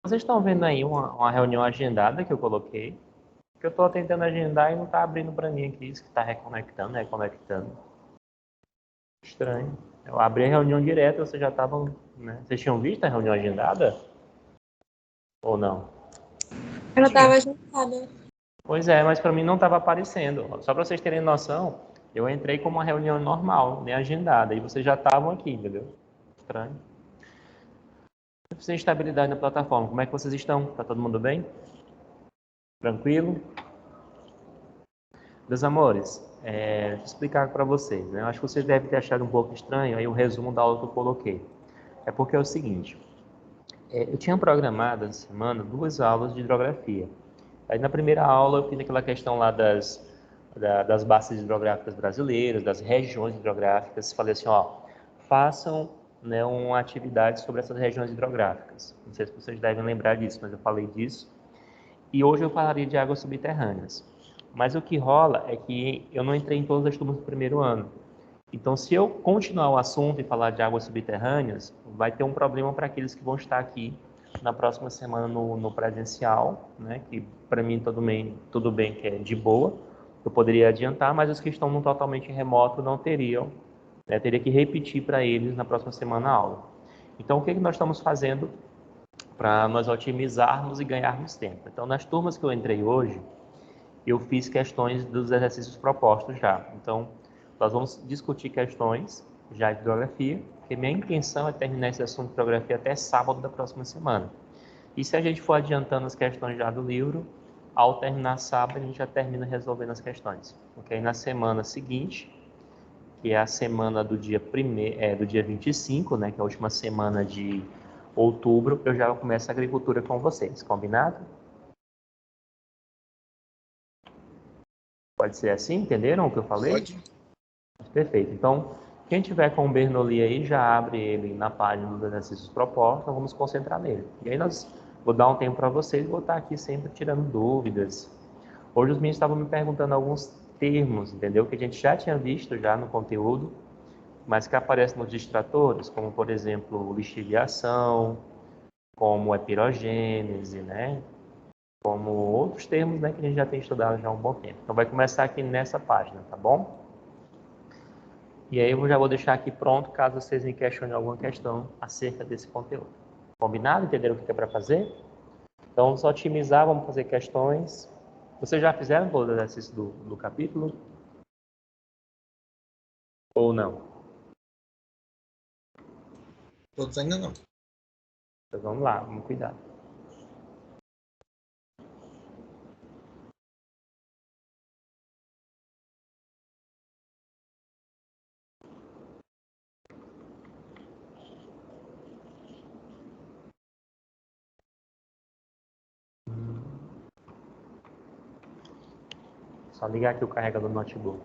Vocês estão vendo aí uma reunião agendada que eu coloquei? Que eu estou tentando agendar e não está abrindo para mim aqui. Isso que está reconectando. Estranho. Eu abri a reunião direto, vocês já estavam, né? Vocês tinham visto a reunião agendada? Ou não? Ela estava agendada. Pois é, mas para mim não estava aparecendo. Só para vocês terem noção, eu entrei como uma reunião normal, nem agendada, e vocês já estavam aqui, entendeu? Estranho. Sem estabilidade na plataforma, como é que vocês estão? Tá todo mundo bem? Tranquilo? Meus amores, deixa eu explicar para vocês, né? Eu acho que vocês devem ter achado um pouco estranho aí o resumo da aula que eu coloquei. É porque é o seguinte, eu tinha programado essa semana 2 aulas de hidrografia. Aí na primeira aula eu fiz aquela questão lá das bacias hidrográficas brasileiras, das regiões hidrográficas, falei assim, ó, façam, né, uma atividade sobre essas regiões hidrográficas. Não sei se vocês devem lembrar disso, mas eu falei disso. E hoje eu falaria de águas subterrâneas. Mas o que rola é que eu não entrei em todas as turmas do primeiro ano. Então, se eu continuar o assunto e falar de águas subterrâneas, vai ter um problema para aqueles que vão estar aqui na próxima semana no presencial, né? Que para mim tudo bem que é de boa, eu poderia adiantar, mas os que estão no totalmente remoto não teriam, né? Teria que repetir para eles na próxima semana a aula. Então, o que nós estamos fazendo para nós otimizarmos e ganharmos tempo? Então, nas turmas que eu entrei hoje, eu fiz questões dos exercícios propostos já. Então, nós vamos discutir questões já de hidrografia, porque minha intenção é terminar esse assunto de hidrografia até sábado da próxima semana. E se a gente for adiantando as questões já do livro, ao terminar sábado, a gente já termina resolvendo as questões. Ok? Na semana seguinte, que é a semana do dia, do dia 25, né, que é a última semana de outubro, eu já começo a agricultura com vocês. Combinado? Pode ser assim? Entenderam o que eu falei? Pode. Perfeito. Então, quem tiver com o Bernoulli aí, já abre ele na página dos exercícios propostos, vamos concentrar nele. E aí vou dar um tempo para vocês e vou estar aqui sempre tirando dúvidas. Hoje os meninos estavam me perguntando alguns termos, entendeu? Que a gente já tinha visto já no conteúdo, mas que aparecem nos distratores, como por exemplo, lixiviação, como epirogênese, né? Como outros termos, né, que a gente já tem estudado já há um bom tempo. Então vai começar aqui nessa página, tá bom? E aí eu já vou deixar aqui pronto, caso vocês me questionem alguma questão acerca desse conteúdo. Combinado? Entenderam o que é para fazer? Então vamos otimizar, vamos fazer questões. Vocês já fizeram todo o exercício do capítulo? Ou não? Todos ainda não. Então vamos lá, vamos cuidar. Só ligar aqui o carregador do notebook.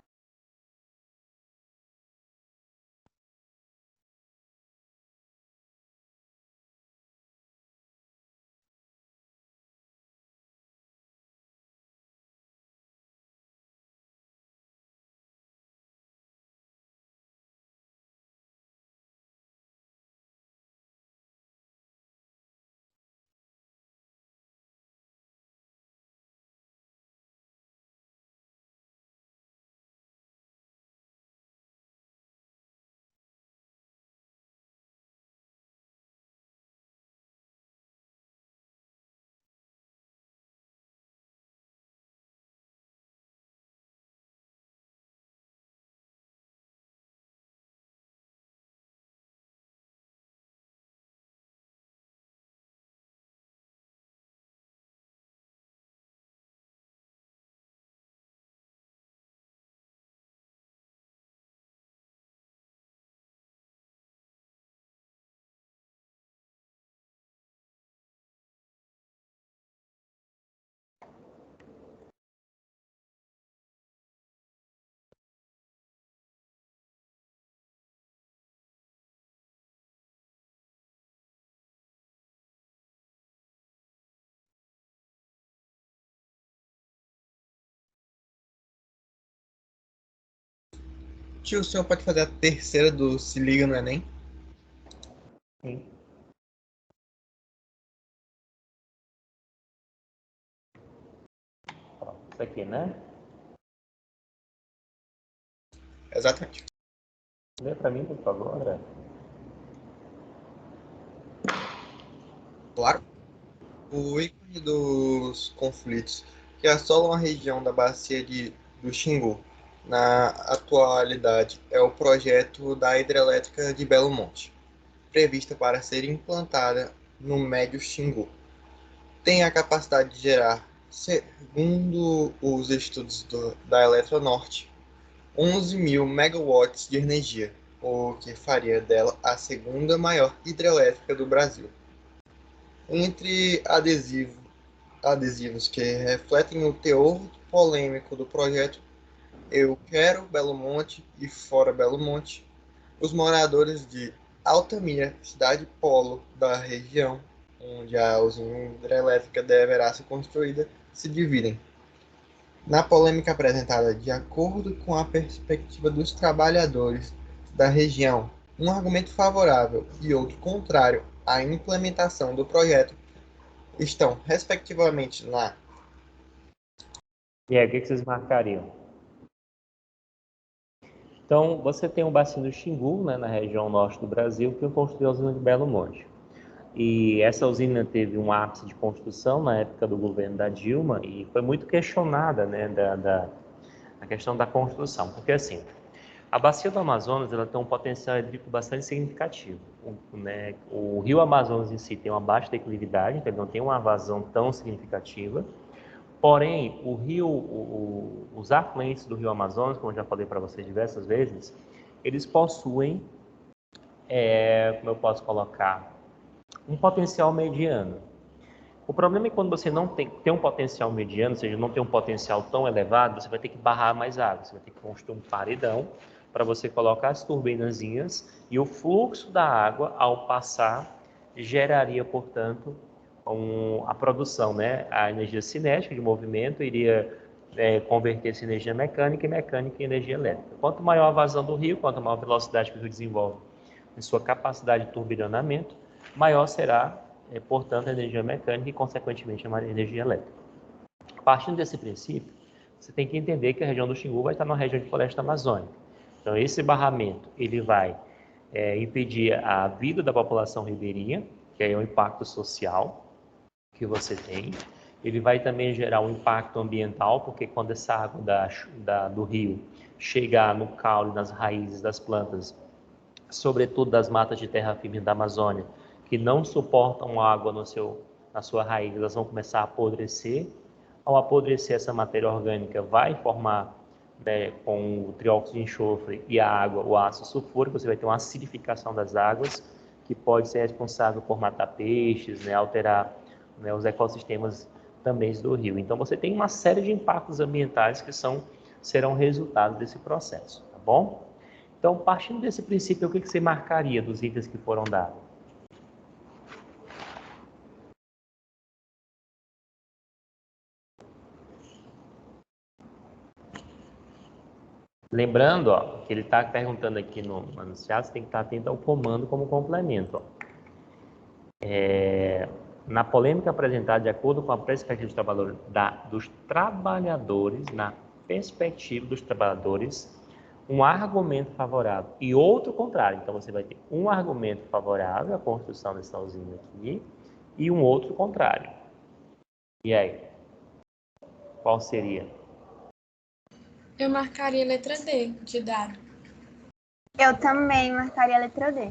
Tio, o senhor pode fazer a terceira do Se Liga no Enem? Sim. Isso aqui, né? Exatamente. Lê para mim, por favor, André. Claro. O ícone dos conflitos que assolam a região da bacia do Xingu, na atualidade, é o projeto da hidrelétrica de Belo Monte, prevista para ser implantada no Médio Xingu. Tem a capacidade de gerar, segundo os estudos da Eletronorte, 11 mil megawatts de energia, o que faria dela a segunda maior hidrelétrica do Brasil. Entre adesivos que refletem o teor polêmico do projeto Eu Quero Belo Monte e Fora Belo Monte, os moradores de Altamira, cidade polo da região, onde a usina hidrelétrica deverá ser construída, se dividem. Na polêmica apresentada, de acordo com a perspectiva dos trabalhadores da região, um argumento favorável e outro contrário à implementação do projeto estão, respectivamente, na. E aí, o que vocês marcariam? Então, você tem o bacio do Xingu, né, na região norte do Brasil, que construiu a usina de Belo Monte. E essa usina teve um ápice de construção na época do governo da Dilma e foi muito questionada, né, a questão da construção. Porque, assim, a bacia do Amazonas ela tem um potencial hídrico bastante significativo. Né? O rio Amazonas em si tem uma baixa declividade, então ele não tem uma vazão tão significativa. Porém, os afluentes do rio Amazonas, como eu já falei para vocês diversas vezes, eles possuem, como eu posso colocar, um potencial mediano. O problema é que quando você não tem um potencial mediano, ou seja, não tem um potencial tão elevado, você vai ter que barrar mais água, você vai ter que construir um paredão para você colocar as turbinazinhas e o fluxo da água, ao passar, geraria, portanto, a produção, né? A energia cinética de movimento iria converter essa energia mecânica e mecânica em energia elétrica. Quanto maior a vazão do rio, quanto maior a velocidade que o rio desenvolve em sua capacidade de turbinamento, maior será, portanto, a energia mecânica e, consequentemente, a energia elétrica. Partindo desse princípio, você tem que entender que a região do Xingu vai estar numa região de floresta amazônica. Então, esse barramento ele vai impedir a vida da população ribeirinha, que é o impacto social que você tem. Ele vai também gerar um impacto ambiental, porque quando essa água do rio chegar no caule, nas raízes das plantas, sobretudo das matas de terra firme da Amazônia, que não suportam água na sua raiz, elas vão começar a apodrecer. Ao apodrecer, essa matéria orgânica vai formar, né, com o trióxido de enxofre e a água, o ácido sulfúrico, você vai ter uma acidificação das águas, que pode ser responsável por matar peixes, né, alterar, né, os ecossistemas também do rio. Então, você tem uma série de impactos ambientais que serão resultado desse processo, tá bom? Então, partindo desse princípio, o que você marcaria dos itens que foram dados? Lembrando, ó, que ele está perguntando aqui no anunciado, você tem que estar atento ao comando como complemento. Ó. Na polêmica apresentada de acordo com a perspectiva dos trabalhadores, na perspectiva dos trabalhadores, um argumento favorável e outro contrário. Então, você vai ter um argumento favorável à construção dessa usina aqui e um outro contrário. E aí? Qual seria? Eu marcaria a letra D, de dado. Eu também marcaria a letra D.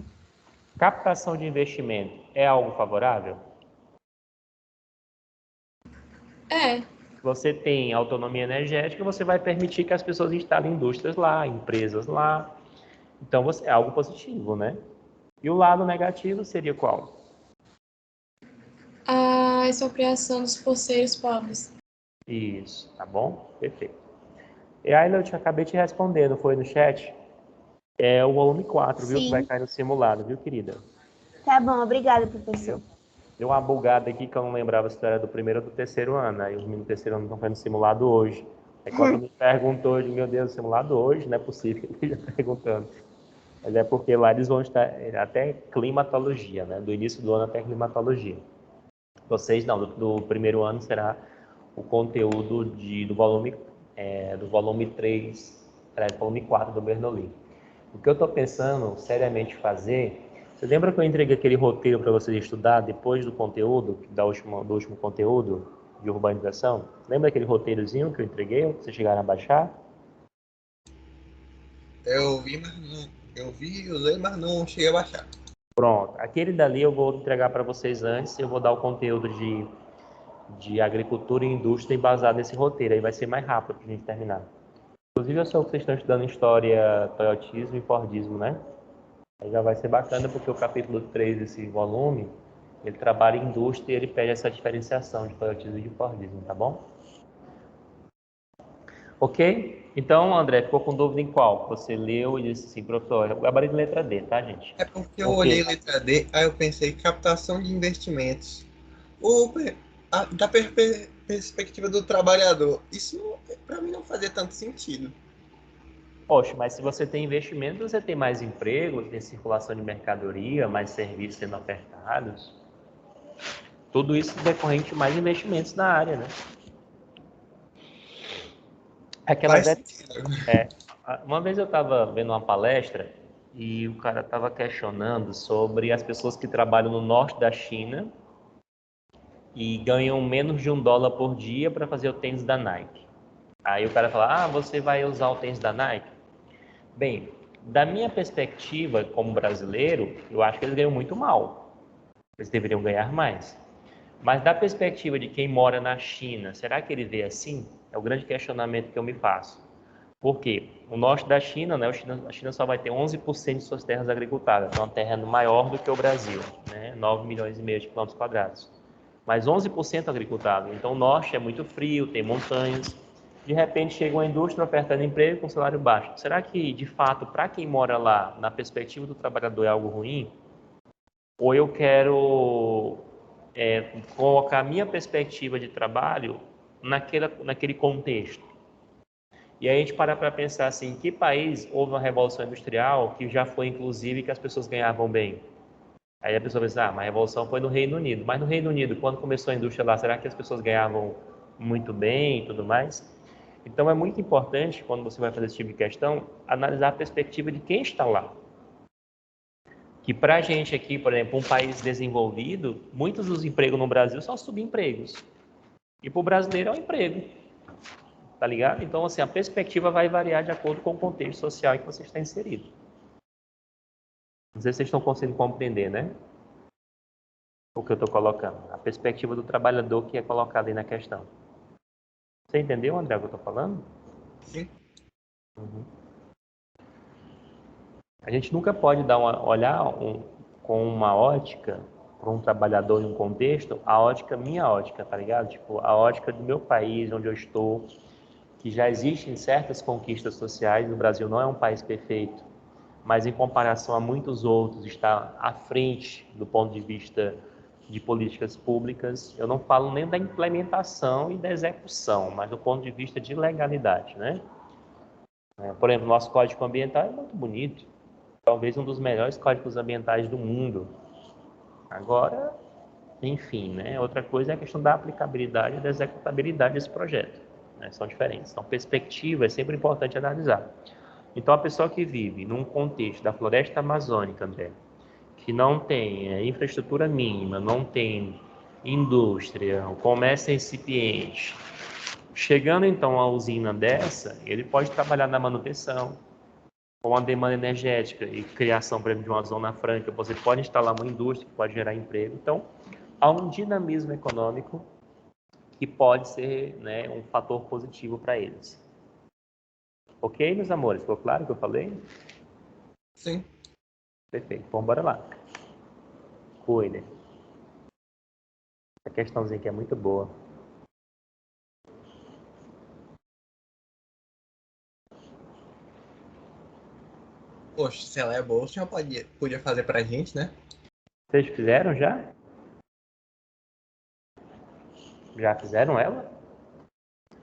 Captação de investimento é algo favorável? É. Você tem autonomia energética, você vai permitir que as pessoas instalem indústrias lá, empresas lá. Então, é algo positivo, né? E o lado negativo seria qual? A expropriação dos poceiros pobres. Isso, tá bom? Perfeito. E aí, eu acabei te respondendo, foi no chat? É o volume 4, viu? Que vai cair no simulado, viu, querida? Tá bom, obrigada, professor. Deu uma bugada aqui que eu não lembrava se era do primeiro ou do terceiro ano. Aí os meninos do terceiro ano estão fazendo simulado hoje. Aí quando me perguntou, eu disse, meu Deus, simulado hoje? Não é possível que ele esteja perguntando. Mas é porque lá eles vão estar até climatologia, né? Do início do ano até climatologia. Vocês não, do primeiro ano será o conteúdo do volume 3, do volume 4 do Bernoulli. O que eu estou pensando seriamente fazer, você lembra que eu entreguei aquele roteiro para vocês estudar depois do conteúdo, do último conteúdo de urbanização? Lembra aquele roteirozinho que eu entreguei, que vocês chegaram a baixar? Eu vi e usei, mas não cheguei a baixar. Pronto, aquele dali eu vou entregar para vocês antes, eu vou dar o conteúdo de agricultura e indústria embasado nesse roteiro, aí vai ser mais rápido para a gente terminar. Inclusive eu sou que vocês estão estudando história, toyotismo e fordismo, né? Aí já vai ser bacana porque o capítulo 3 desse volume, ele trabalha em indústria e ele pede essa diferenciação de toyotismo e de fordismo, tá bom? Ok? Então, André, ficou com dúvida em qual? Você leu e disse assim, professor, é o gabarito de letra D, tá, gente? É porque eu Ok. olhei letra D, aí eu pensei captação de investimentos. Da perspectiva do trabalhador, isso para mim não fazia tanto sentido. Poxa, mas se você tem investimento, você tem mais emprego, tem circulação de mercadoria, mais serviços sendo ofertados. Tudo isso decorrente de mais investimentos na área, né? Faz sentido. Uma vez eu estava vendo uma palestra e o cara estava questionando sobre as pessoas que trabalham no norte da China e ganham menos de $1 por dia para fazer o tênis da Nike. Aí o cara fala, você vai usar o tênis da Nike? Bem, da minha perspectiva como brasileiro, eu acho que eles ganham muito mal. Eles deveriam ganhar mais. Mas da perspectiva de quem mora na China, será que ele vê assim? É o grande questionamento que eu me faço. Por quê? O norte da China, né, a China só vai ter 11% de suas terras agricultadas, então é um terreno maior do que o Brasil, né, 9,5 milhões de quilômetros quadrados. Mas 11% agricultado, então o norte é muito frio, tem montanhas. De repente chega uma indústria ofertando emprego com salário baixo. Será que, de fato, para quem mora lá, na perspectiva do trabalhador é algo ruim? Ou eu quero colocar a minha perspectiva de trabalho naquele contexto? E aí a gente para pensar assim, em que país houve uma revolução industrial que já foi inclusive que as pessoas ganhavam bem? Aí a pessoa pensa, mas a revolução foi no Reino Unido. Mas no Reino Unido, quando começou a indústria lá, será que as pessoas ganhavam muito bem e tudo mais? Então é muito importante, quando você vai fazer esse tipo de questão, analisar a perspectiva de quem está lá. Que para a gente aqui, por exemplo, um país desenvolvido, muitos dos empregos no Brasil são subempregos. E para o brasileiro é um emprego. Tá ligado? Então, assim, a perspectiva vai variar de acordo com o contexto social em que você está inserido. Não sei se vocês estão conseguindo compreender, né? O que eu estou colocando. A perspectiva do trabalhador que é colocada aí na questão. Você entendeu, André, o que eu estou falando? Sim. Uhum. A gente nunca pode olhar com uma ótica para um trabalhador em um contexto, a ótica, minha ótica, tá ligado? Tipo, a ótica do meu país, onde eu estou, que já existem certas conquistas sociais. O Brasil não é um país perfeito, mas em comparação a muitos outros está à frente do ponto de vista de políticas públicas. Eu não falo nem da implementação e da execução, mas do ponto de vista de legalidade, né? Por exemplo, nosso Código Ambiental é muito bonito, talvez um dos melhores códigos ambientais do mundo. Agora, enfim, né? Outra coisa é a questão da aplicabilidade e da executabilidade desse projeto, né? São diferentes. Então, perspectiva é sempre importante analisar. Então, a pessoa que vive num contexto da floresta amazônica, André, que não tem infraestrutura mínima, não tem indústria, o comércio é incipiente, chegando então a uma usina dessa, ele pode trabalhar na manutenção, com a demanda energética e criação, por exemplo, de uma zona franca, você pode instalar uma indústria que pode gerar emprego. Então, há um dinamismo econômico que pode ser, né, um fator positivo para eles. Ok, meus amores? Ficou claro o que eu falei? Sim. Perfeito. Então, bora lá. Cuide. Essa questãozinha aqui é muito boa. Poxa, se ela é boa, o senhor podia fazer pra gente, né? Vocês fizeram já? Já fizeram ela?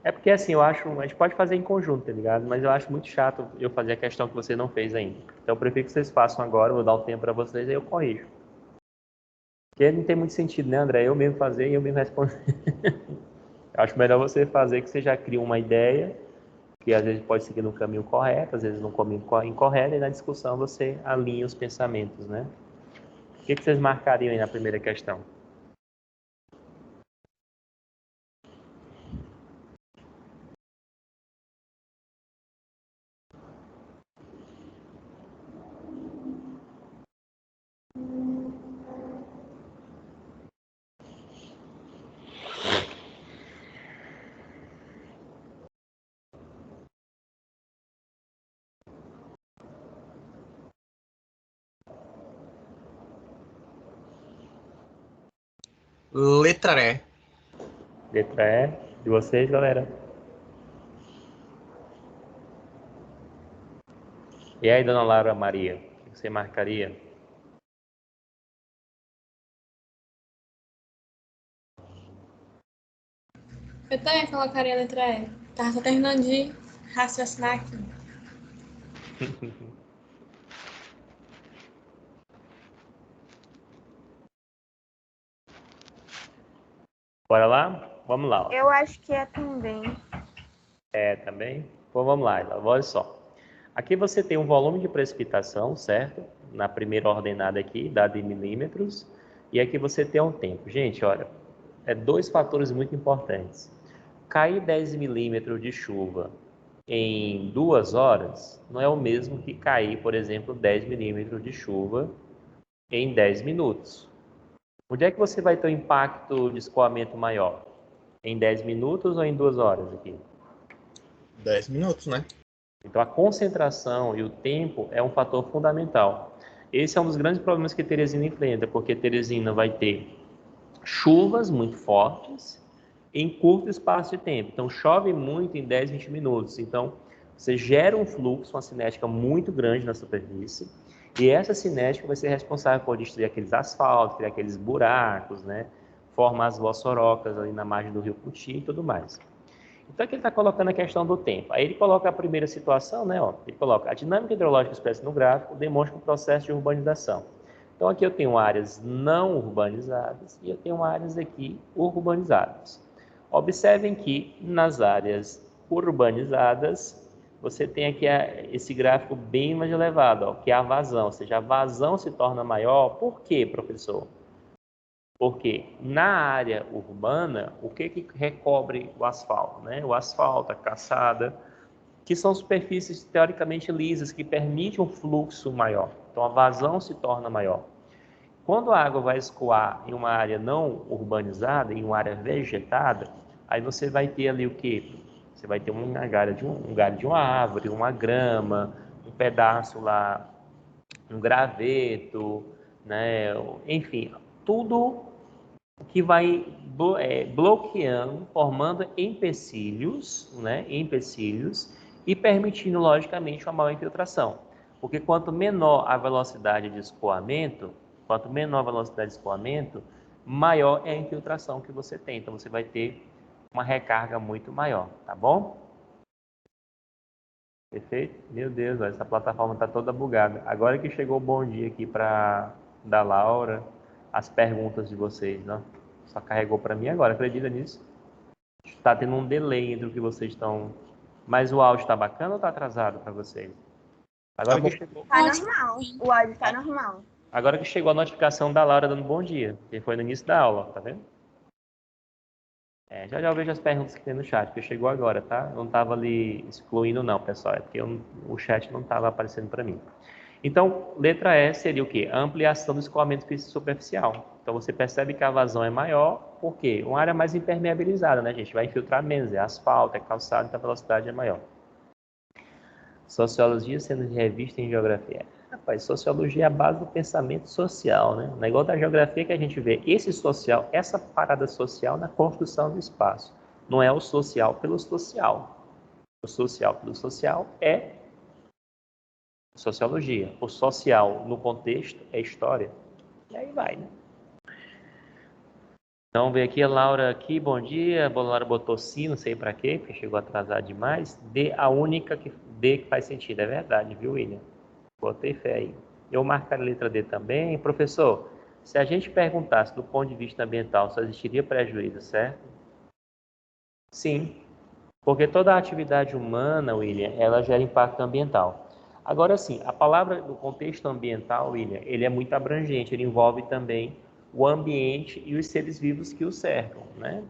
É porque assim, eu acho, a gente pode fazer em conjunto, tá ligado? Mas eu acho muito chato eu fazer a questão que você não fez ainda. Então eu prefiro que vocês façam agora, eu vou dar o tempo para vocês e aí eu corrijo. Porque não tem muito sentido, né, André? Eu mesmo fazer e eu mesmo responder. Acho melhor você fazer que você já cria uma ideia, que às vezes pode seguir no caminho correto, às vezes no caminho incorreto, e na discussão você alinha os pensamentos, né? O que vocês marcariam aí na primeira questão? Letra E. Letra E, de vocês, galera. E aí, dona Laura Maria, o que você marcaria? Eu também colocaria a letra E. Tava só terminando de raciocinar aqui. Bora lá? Vamos lá. Ó. Eu acho que é também. É, também? Então vamos lá, olha só. Aqui você tem um volume de precipitação, certo? Na primeira ordenada aqui, dado em milímetros. E aqui você tem um tempo. Gente, olha, dois fatores muito importantes. Cair 10 milímetros de chuva em 2 horas não é o mesmo que cair, por exemplo, 10 milímetros de chuva em 10 minutos. Onde é que você vai ter um impacto de escoamento maior? Em 10 minutos ou em 2 horas aqui? 10 minutos, né? Então, a concentração e o tempo é um fator fundamental. Esse é um dos grandes problemas que Teresina enfrenta, porque Teresina vai ter chuvas muito fortes em curto espaço de tempo. Então, chove muito em 10, 20 minutos. Então, você gera um fluxo, uma cinética muito grande na superfície, e essa cinética vai ser responsável por destruir aqueles asfaltos, criar aqueles buracos, né? Formar as vossorocas ali na margem do rio Puti e tudo mais. Então, aqui ele está colocando a questão do tempo. Aí ele coloca a primeira situação, né? Ó, ele coloca a dinâmica hidrológica expressa no gráfico demonstra um processo de urbanização. Então, aqui eu tenho áreas não urbanizadas e eu tenho áreas aqui urbanizadas. Observem que nas áreas urbanizadas, você tem aqui esse gráfico bem mais elevado, ó, que é a vazão, ou seja, a vazão se torna maior. Por quê, professor? Porque na área urbana, o que recobre o asfalto? Né? O asfalto, a calçada, que são superfícies teoricamente lisas, que permitem um fluxo maior. Então, a vazão se torna maior. Quando a água vai escoar em uma área não urbanizada, em uma área vegetada, aí você vai ter ali o quê? Você vai ter um galho de uma árvore, uma grama, um pedaço lá, um graveto, né? Enfim, tudo que vai bloqueando, formando empecilhos, né? Empecilhos e permitindo, logicamente, uma maior infiltração. Porque quanto menor a velocidade de escoamento, maior é a infiltração que você tem. Então, você vai ter uma recarga muito maior, tá bom? Perfeito? Meu Deus, essa plataforma está toda bugada. Agora que chegou o bom dia aqui para da Laura, as perguntas de vocês, né? Só carregou para mim agora, acredita nisso? Está tendo um delay entre o que vocês estão... Mas o áudio está bacana ou está atrasado para vocês? Agora que chegou... Tá normal. O áudio tá normal. Agora que chegou a notificação da Laura dando bom dia, que foi no início da aula, tá vendo? Já eu vejo as perguntas que tem no chat, porque chegou agora, tá? Eu não estava ali excluindo não, pessoal, é porque o chat não estava aparecendo para mim. Então, letra E seria o quê? A ampliação do escoamento superficial. Então, você percebe que a vazão é maior, por quê? Uma área mais impermeabilizada, né, gente? Vai infiltrar menos, é asfalto, é calçado, então a velocidade é maior. Sociologia sendo de revista em geografia. Rapaz, sociologia é a base do pensamento social, né? O negócio da geografia que a gente vê esse social, essa parada social na construção do espaço. Não é o social pelo social. O social pelo social é sociologia. O social no contexto é história. E aí vai, né? Então, veio aqui a Laura aqui, bom dia. A Laura botou sim, não sei para quê, porque chegou atrasado demais. D, a única que D que faz sentido, é verdade, viu, William? Botei fé aí. Eu marcar a letra D também. Professor, se a gente perguntasse do ponto de vista ambiental, só existiria prejuízo, certo? Sim, porque toda a atividade humana, William, ela gera impacto ambiental. Agora sim, a palavra do contexto ambiental, William, ele é muito abrangente, ele envolve também o ambiente e os seres vivos que o cercam, né?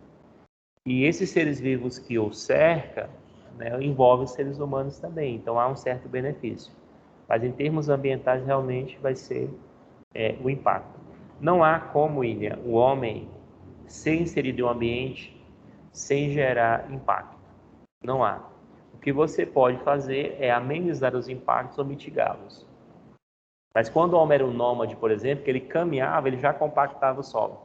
E esses seres vivos que o cercam, né, envolvem os seres humanos também, então há um certo benefício. Mas em termos ambientais, realmente vai ser o impacto. Não há como, William, o homem ser inserido em um ambiente sem gerar impacto. Não há. O que você pode fazer é amenizar os impactos ou mitigá-los. Mas quando o homem era um nômade, por exemplo, que ele caminhava, ele já compactava o solo.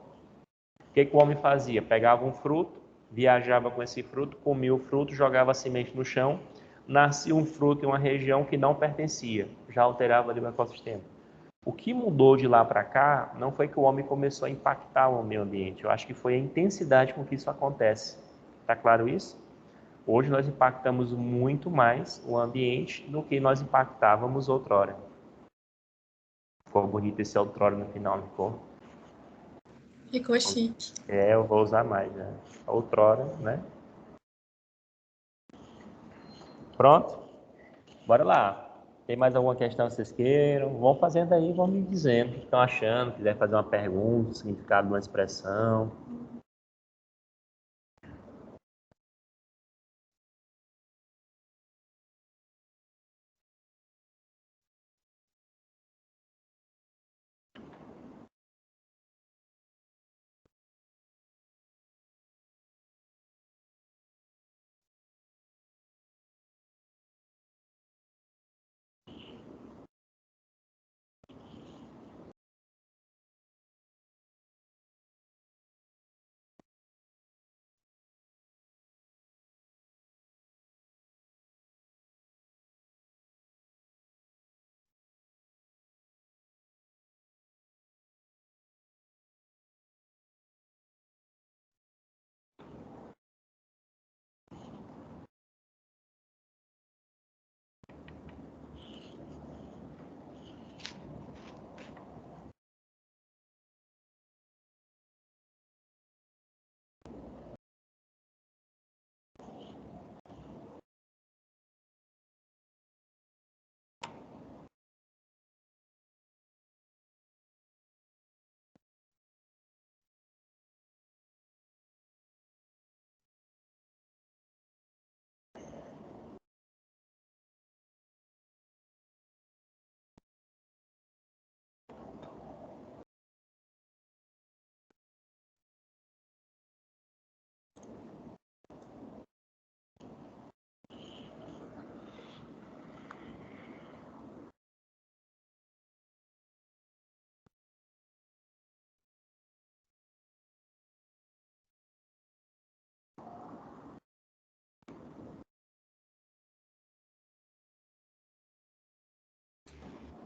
O que o homem fazia? Pegava um fruto, viajava com esse fruto, comia o fruto, jogava a semente no chão, nascia um fruto em uma região que não pertencia, já alterava ali o ecossistema. O que mudou de lá para cá não foi que o homem começou a impactar o meio ambiente, eu acho que foi a intensidade com que isso acontece. Está claro isso? Hoje nós impactamos muito mais o ambiente do que nós impactávamos outrora. Ficou bonito esse outrora no final, não ficou? Ficou chique. Eu vou usar mais, né? Outrora, né? Pronto? Bora lá. Tem mais alguma questão que vocês queiram? Vão fazendo aí, vão me dizendo o que estão achando, quiser fazer uma pergunta, o significado de uma expressão.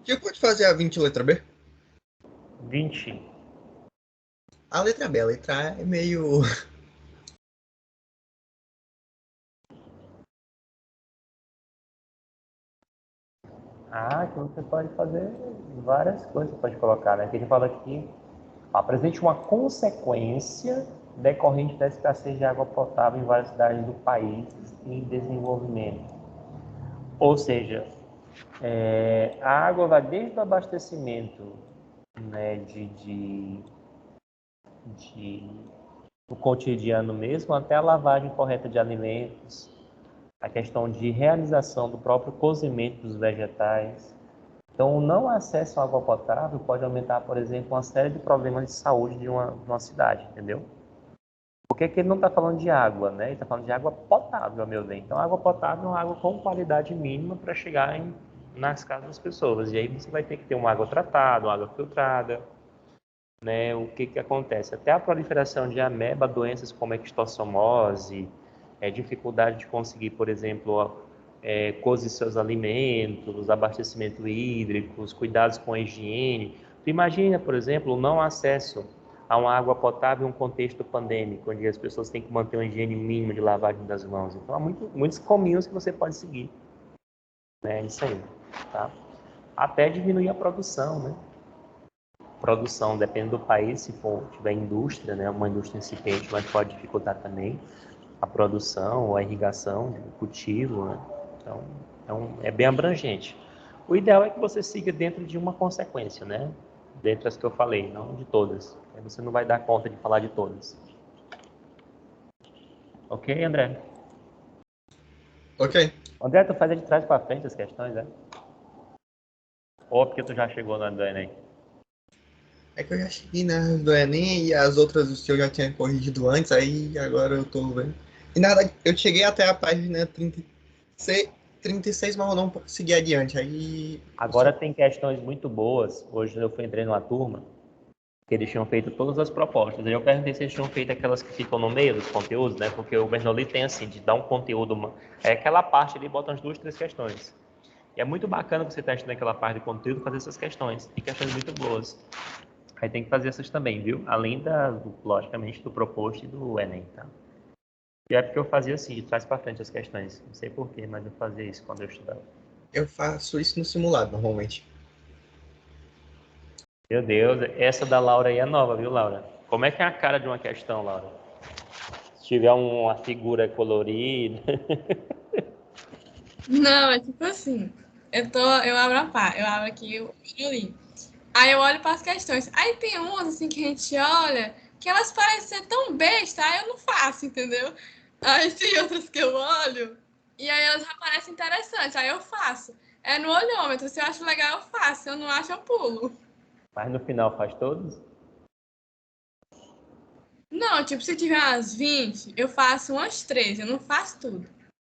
Que pode fazer a 20 letra B? 20. A letra B, a letra A é meio. Ah, que você pode fazer várias coisas, você pode colocar, né? Aqui ele fala aqui, apresente uma consequência decorrente da escassez de água potável em várias cidades do país em desenvolvimento. Ou seja, a água vai desde o abastecimento, né, de do cotidiano mesmo até a lavagem correta de alimentos, a questão de realização do próprio cozimento dos vegetais. Então, o não acesso à água potável pode aumentar, por exemplo, uma série de problemas de saúde de uma cidade, entendeu? Por que que ele não está falando de água, né? Ele está falando de água potável, meu bem. Então, água potável é uma água com qualidade mínima para chegar nas casas das pessoas. E aí você vai ter que ter uma água tratada, uma água filtrada, né? O que que acontece? Até a proliferação de ameba, doenças como ectossomose, dificuldade de conseguir, por exemplo, cozer seus alimentos, abastecimento hídrico, os cuidados com a higiene. Tu imagina, por exemplo, o não acesso a uma água potável em um contexto pandêmico, onde as pessoas têm que manter uma higiene mínima de lavagem das mãos. Então, há muitos caminhos que você pode seguir, né? Isso aí, tá? Até diminuir a produção, né? Produção, depende do país, se for tiver indústria, né? Uma indústria incipiente, mas pode dificultar também. a produção, a irrigação, o cultivo, né? Então, é bem abrangente. O ideal é que você siga dentro de uma consequência, né? Dentre as que eu falei, não de todas. Aí você não vai dar conta de falar de todas. Ok, André? Ok. André, tu faz de trás para frente as questões, né? Ou porque tu já chegou no Enem? É que eu já cheguei nas do Enem e as outras o senhor já tinha corrigido antes, aí agora eu tô vendo. E na verdade, eu cheguei até a página 36, mas eu não segui adiante. Aí o Agora senhor. tem questões muito boas. Hoje eu entrei numa turma que eles tinham feito todas as propostas. Aí eu perguntei se eles tinham feito aquelas que ficam no meio dos conteúdos, né? Porque o Bernoulli tem assim, de dar um conteúdo, é aquela parte ali, bota umas 2, 3 questões. E é muito bacana que você está estudando aquela parte de conteúdo, fazer essas questões. E questões muito boas. Aí tem que fazer essas também, viu? Além logicamente, do proposto e do Enem, tá? E é porque eu fazia assim, de trás para frente as questões. Não sei porquê, mas eu fazia isso quando eu estudava. Eu faço isso no simulado, normalmente. Meu Deus, essa da Laura aí é nova, viu, Laura? Como é que é a cara de uma questão, Laura? Se tiver uma figura colorida. Não, é tipo assim. Eu abro eu abro aqui o li. Aí eu olho para as questões. Aí tem umas assim que a gente olha que elas parecem ser tão besta, aí eu não faço, entendeu? Aí tem outras que eu olho e aí elas já parecem interessantes, aí eu faço. É no olhômetro, se eu acho legal eu faço, se eu não acho eu pulo. Mas no final faz todos? Não, tipo, se tiver umas 20, eu faço umas 13, eu não faço tudo.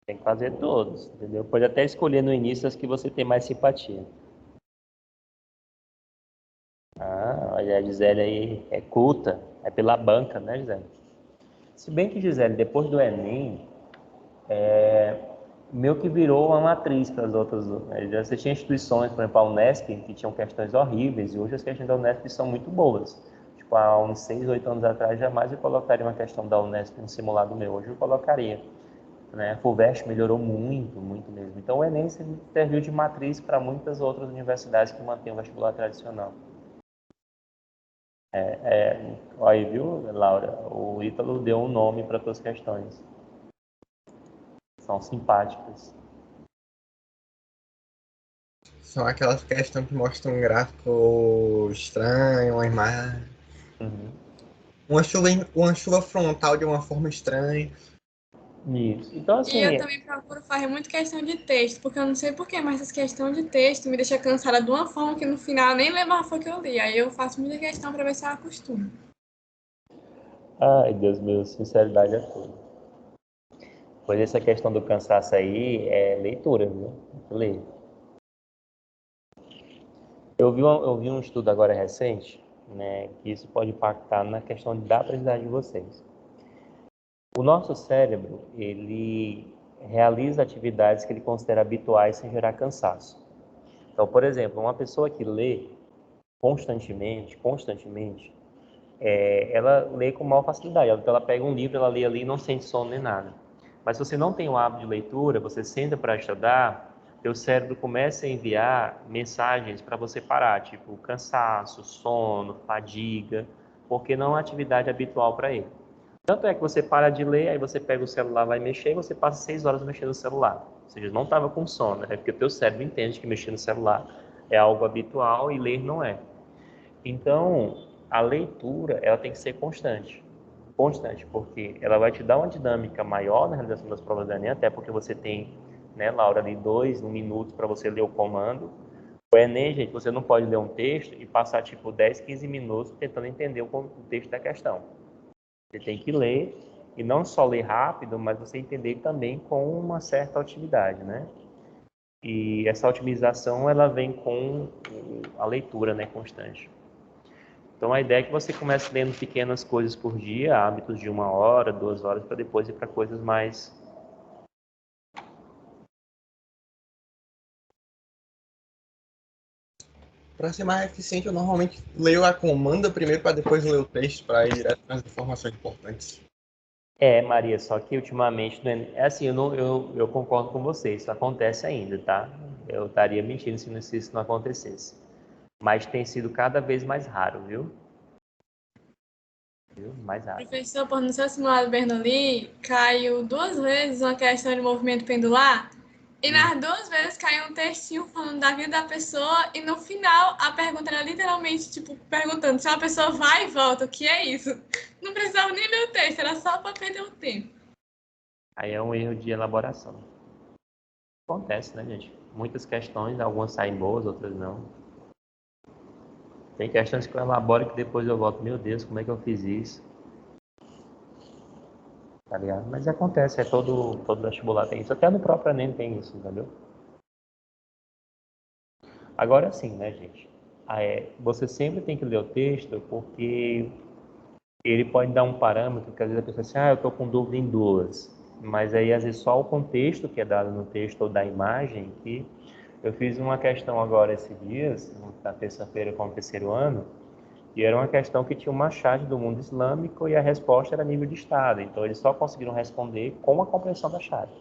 Tem que fazer todos, entendeu? Pode até escolher no início as que você tem mais simpatia. Ah, olha, a Gisele aí é culta, é pela banca, né, Gisele? Se bem que, Gisele, depois do Enem, meio que virou uma matriz para as outras. Né? Você tinha instituições, por exemplo, a Unesp, que tinham questões horríveis, e hoje as questões da Unesp são muito boas. Tipo, há uns 6, 8 anos atrás, jamais eu colocaria uma questão da Unesp no simulado meu. Hoje eu colocaria. Né? A FUVEST melhorou muito, muito mesmo. Então o Enem serviu de matriz para muitas outras universidades que mantêm o vestibular tradicional. Aí, viu, Laura? O Ítalo deu um nome para suas questões. São simpáticas. São aquelas questões que mostram um gráfico estranho, uma imagem. Uhum. Uma chuva frontal de uma forma estranha. Isso. Então, E eu assim, também procuro fazer muito questão de texto, porque eu não sei porquê, mas essa questão de texto me deixa cansada de uma forma que no final eu nem lembro a foi que eu li. Aí eu faço muita questão para ver se eu acostumo. ai, Deus meu, sinceridade é tudo. Pois essa questão do cansaço aí é leitura, viu? Ler. Eu vi um estudo agora recente, né, que isso pode impactar na questão da aprendizagem de vocês. O nosso cérebro, ele realiza atividades que ele considera habituais sem gerar cansaço. Então, por exemplo, uma pessoa que lê constantemente, ela lê com maior facilidade. Então, ela pega um livro, ela lê ali e não sente sono nem nada. Mas se você não tem o hábito de leitura, você senta para estudar, teu cérebro começa a enviar mensagens para você parar, tipo cansaço, sono, fadiga, porque não é uma atividade habitual para ele. Tanto é que você para de ler, aí você pega o celular, vai mexer, e você passa 6 horas mexendo no celular. Ou seja, não estava com sono, é porque o teu cérebro entende que mexer no celular é algo habitual e ler não é. Então, a leitura, ela tem que ser constante. Constante, porque ela vai te dar uma dinâmica maior na realização das provas do Enem, até porque você tem, né, Laura, ali 2, 1 minuto para você ler o comando. O Enem, gente, você não pode ler um texto e passar tipo 10, 15 minutos tentando entender o texto da questão. Você tem que ler, e não só ler rápido, mas você entender também com uma certa atividade, né? E essa otimização, ela vem com a leitura, né, constante. Então, a ideia é que você comece lendo pequenas coisas por dia, hábitos de 1 hora, 2 horas, para depois ir para coisas mais... Para ser mais eficiente, eu normalmente leio a comanda primeiro para depois ler o texto para ir direto nas informações importantes. Maria, só que ultimamente, é assim, eu concordo com você, isso acontece ainda, tá? Eu estaria mentindo se isso não acontecesse. Mas tem sido cada vez mais raro, viu? viu? Mais rápido. Professor, por no seu simulado Bernoulli, caiu 2 vezes uma questão de movimento pendular, e nas 2 vezes caiu um textinho falando da vida da pessoa, e no final a pergunta era literalmente, tipo, perguntando se uma pessoa vai e volta, o que é isso? Não precisava nem ler o texto, era só para perder o tempo. Aí é um erro de elaboração. Acontece, né, gente? Muitas questões, algumas saem boas, outras não. Tem questões que eu elaboro que depois eu volto, meu Deus, como é que eu fiz isso? Tá ligado? Mas acontece, todo vestibular tem isso. Até no próprio Enem tem isso, entendeu? Agora sim, né, gente? Você sempre tem que ler o texto porque ele pode dar um parâmetro, porque às vezes a pessoa diz assim, eu estou com dúvida em duas. Mas aí, às vezes, só o contexto que é dado no texto ou da imagem, que eu fiz uma questão agora esses dias, na terça-feira com o terceiro ano, e era uma questão que tinha uma charge do mundo islâmico e a resposta era nível de Estado. Então, eles só conseguiram responder com a compreensão da charge.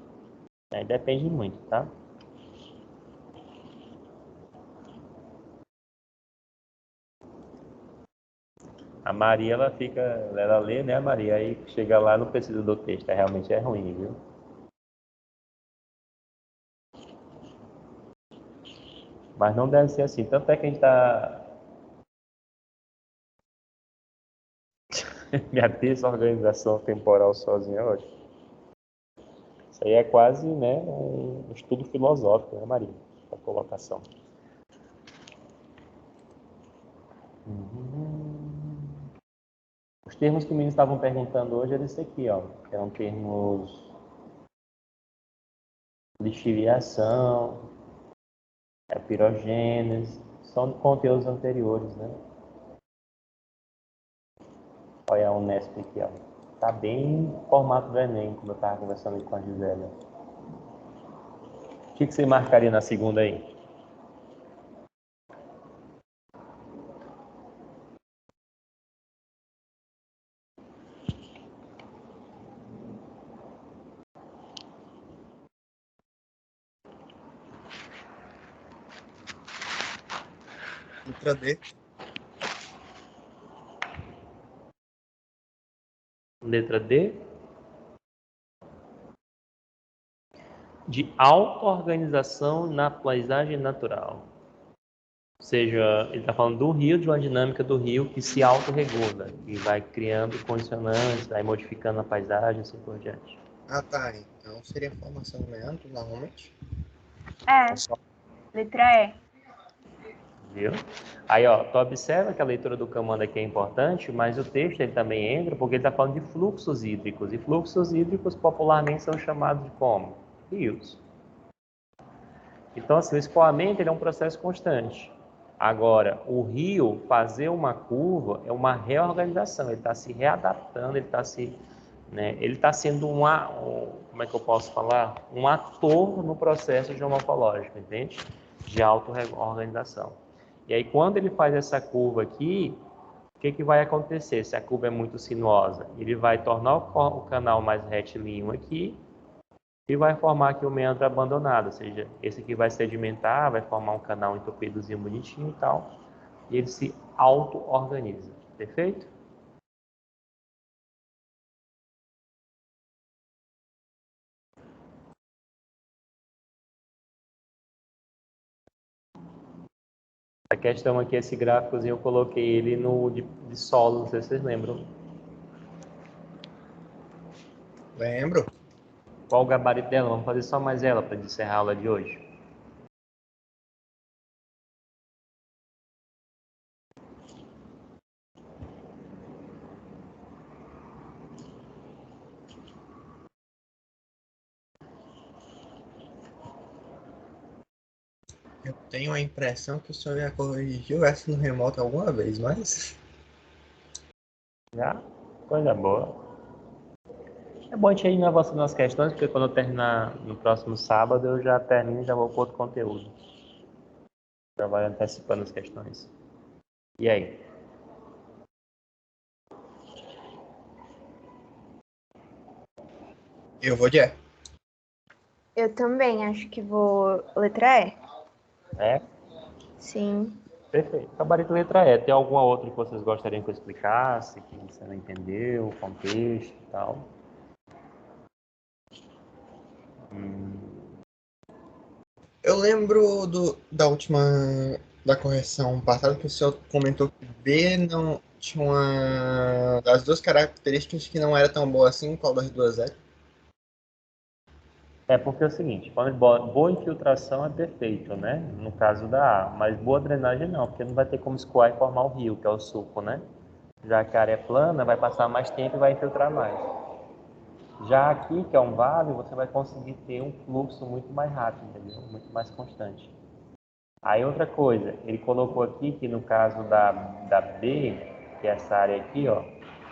Depende muito, tá? A Maria, ela lê, né, Maria? Aí chega lá, não precisa do texto. Realmente é ruim, viu? Mas não deve ser assim. Tanto é que a gente tá... Minha desorganização temporal sozinha hoje. Isso aí é quase, né, um estudo filosófico, né, Maria? A colocação. Os termos que me estavam perguntando hoje eram esse aqui, ó. Que eram termos lixiviação, pirogênese, são conteúdos anteriores, né? Olha a Unesp aqui, ó. Tá bem formato do Enem, como eu estava conversando com a Gisele. O que você marcaria na segunda aí? Letra D. Letra D. De auto-organização na paisagem natural. Ou seja, ele está falando do rio, de uma dinâmica do rio que se autorregula e vai criando condicionantes, vai modificando a paisagem e assim por diante. Ah, tá. Então seria formação do meandro, normalmente? Letra E. Viu? Aí, ó, tu observa que a leitura do comando aqui é importante, mas o texto ele também entra porque ele está falando de fluxos hídricos. E fluxos hídricos popularmente são chamados de como? Rios. Então, assim, o escoamento ele é um processo constante. Agora, o rio fazer uma curva é uma reorganização, ele está se readaptando, ele está sendo como é que eu posso falar? Um ator no processo geomorfológico, entende? De auto-organização. E aí, quando ele faz essa curva aqui, o que vai acontecer? Se a curva é muito sinuosa, ele vai tornar o canal mais retilíneo aqui, e vai formar aqui o meandro abandonado, ou seja, esse aqui vai sedimentar, vai formar um canal entupidozinho bonitinho e tal, e ele se auto-organiza, perfeito? A questão aqui, esse gráficozinho, eu coloquei ele de solo, não sei se vocês lembram. Lembro. Qual o gabarito dela? Vamos fazer só mais ela para encerrar a aula de hoje. Eu tenho a impressão que o senhor já corrigiu essa no remoto alguma vez, mas... Já? Coisa boa. É bom a gente ir avançando nas questões, porque quando eu terminar no próximo sábado, eu já termino e já vou para outro conteúdo. Já vai antecipando as questões. E aí? Eu vou de E. Eu também acho que vou. Letra E? É? Sim. Perfeito. Gabarito letra E. Tem alguma outra que vocês gostariam que eu explicasse, que você não entendeu, o contexto e tal? Eu lembro da última, da correção passada, que o senhor comentou que B não tinha uma das duas características que não era tão boa assim, qual das duas é? É porque é o seguinte, quando boa infiltração é perfeito, né? No caso da A, mas boa drenagem não, porque não vai ter como escoar e formar o rio, que é o suco, né? Já que a área é plana, vai passar mais tempo e vai infiltrar mais. Já aqui, que é um vale, você vai conseguir ter um fluxo muito mais rápido, entendeu? Muito mais constante. Aí outra coisa, ele colocou aqui que no caso da B, que é essa área aqui, ó,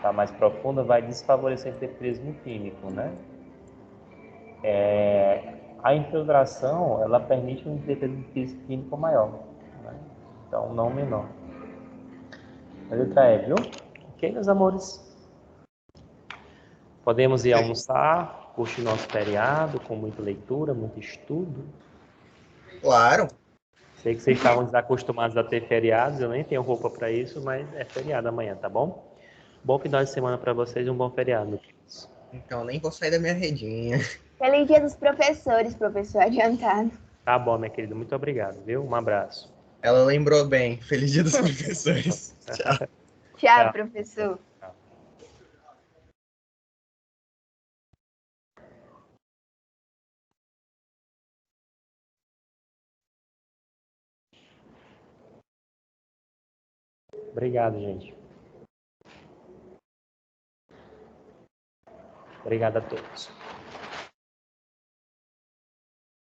tá mais profunda, vai desfavorecer o interferismo químico, né? A infiltração, ela permite um interferismo químico maior, né? Então não menor. A letra E, viu? Ok, meus amores? Podemos ir almoçar, curtir nosso feriado com muita leitura, muito estudo. Claro. Sei que vocês estavam desacostumados a ter feriados, eu nem tenho roupa para isso, mas é feriado amanhã, tá bom? Bom final de semana para vocês e um bom feriado. Então nem vou sair da minha redinha. Feliz Dia dos Professores, professor adiantado. Tá bom, minha querida, muito obrigado, viu? Um abraço. Ela lembrou bem. Feliz Dia dos Professores. Tchau. Tchau, Tchau. professor. Obrigado, gente. Obrigado a todos.